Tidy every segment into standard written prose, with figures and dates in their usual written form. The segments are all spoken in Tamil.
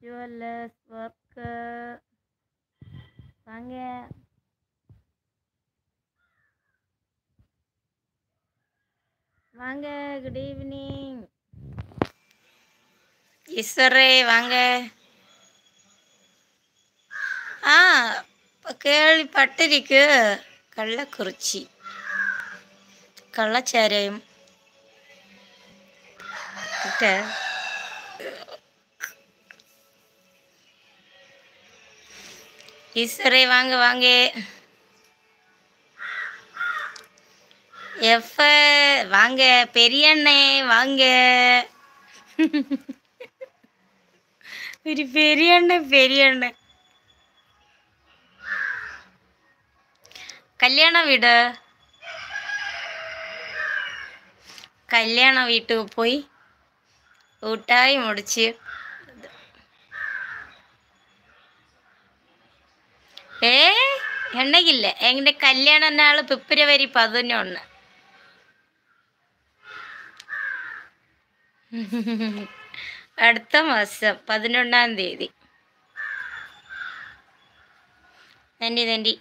ஜுவல்லர்ஸ் ஒர்க்கு வாங்க. வாங்க, குட் ஈவினிங். ஈஸ்வரே வாங்க. கேள்விப்பட்டிருக்கு. கள்ளக்குறிச்சி கள்ளச்சாராயம் கிட்ட ஈஸ்வரே வாங்க வாங்க. எஃப் வாங்க, பெரியண்ணே வாங்க. ஒரு பெரியண்ணே கல்யாண வீட்டுக்கு போய் ஊட்டாய் முடிச்சு என்னைக்கில்ல எங்கிட்ட கல்யாண நாள் பிப்ரவரி 11. அடுத்த மாதம் 11ஆம் தேதி. நன்றி.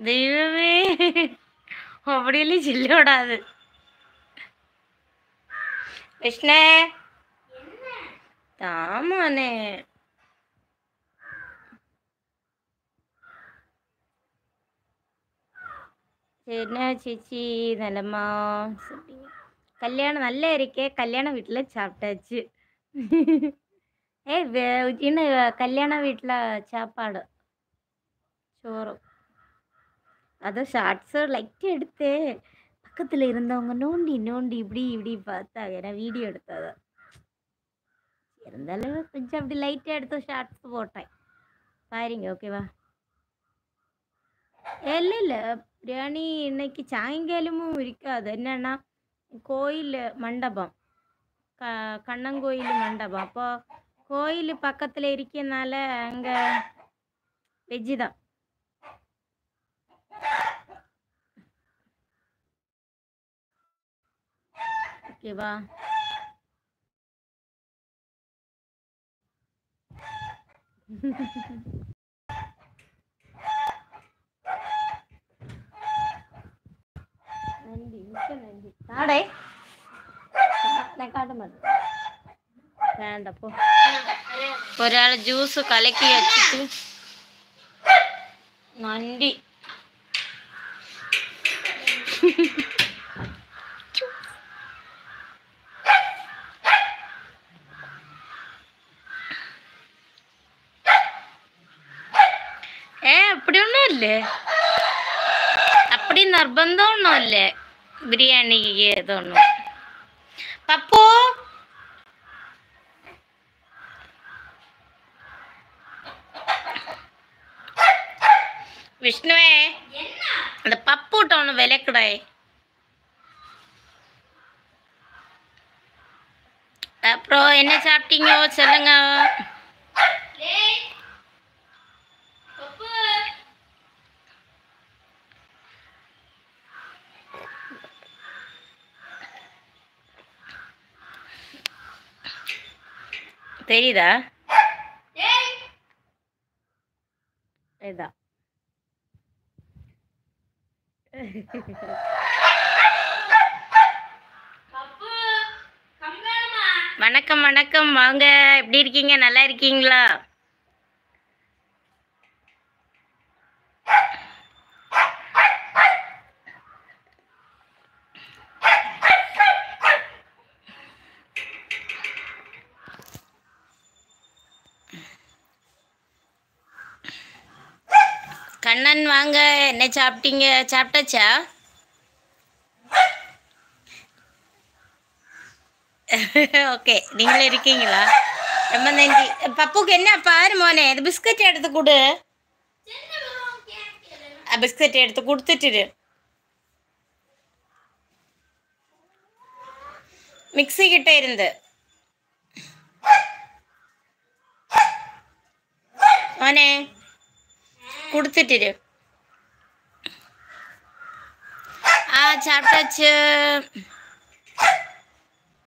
தெய்வமே, அப்படியெல்லாம் சொல்ல விடாது. விஷ்ணு தாமானே என்ன சேச்சி நலமா? கல்யாணம் நல்லா இருக்கே. கல்யாண வீட்டில் சாப்பிட்டாச்சு. இன்னும் கல்யாண வீட்டில் சாப்பாடு சோறு. அதான் ஷார்ட்ஸு லைட்டாக எடுத்து பக்கத்தில் இருந்தவங்க நோண்டி இப்படி பார்த்தாங்க. நான் வீடியோ எடுத்ததை இருந்தாலும் கொஞ்சம் அப்படி லைட்டாக எடுத்து ஷார்ட்ஸ் போட்டேன் பாருங்க. ஓகேவா? இல்லை பிரியாணி இன்னைக்கு சாயங்காலமும் இருக்காது. என்னன்னா கோயில் மண்டபம், கண்ணங்கோயில் மண்டபம். அப்போ கோயில் பக்கத்தில் இருக்கனால அங்கே வெஜ்ஜு தான். ஓகேவா? நன்றி நாடே நான் காட்ட மாட்டேன். வேண்டப்போ ஒரு ஆள் ஜூஸு கலக்கி வச்சுட்டு நன்றி. அப்படி ஒன்றும் இல்லை, அப்படி நிர்பந்தம் ஒன்றும் இல்லை பிரியாணிக்கு ஏதொன்னும். பப்பு விஷ்ணுவே அந்த பப்புட்ட ஒன்று விலைக்குடாய். அப்புறம் என்ன சாப்பிட்டீங்க சொல்லுங்க. தெரியுதா? இதா வணக்கம் வாங்க. எப்படி இருக்கீங்க? நல்லா இருக்கீங்களா? கண்ணன் வாங்க. என்ன சாப்பிட்டீங்க? சாப்பிட்டாச்சா? ஓகே, நீங்களும் இருக்கீங்களா? ரொம்ப நன்றி. பப்புக்கு என்ன பாரு மோனே, இது பிஸ்கட் எடுத்து கொடு. பிஸ்கட் எடுத்து கொடுத்துட்டு மிக்ஸி கிட்ட இருந்து மோனே கொடுத்துட்டு. சாப்பிட்டாச்சு.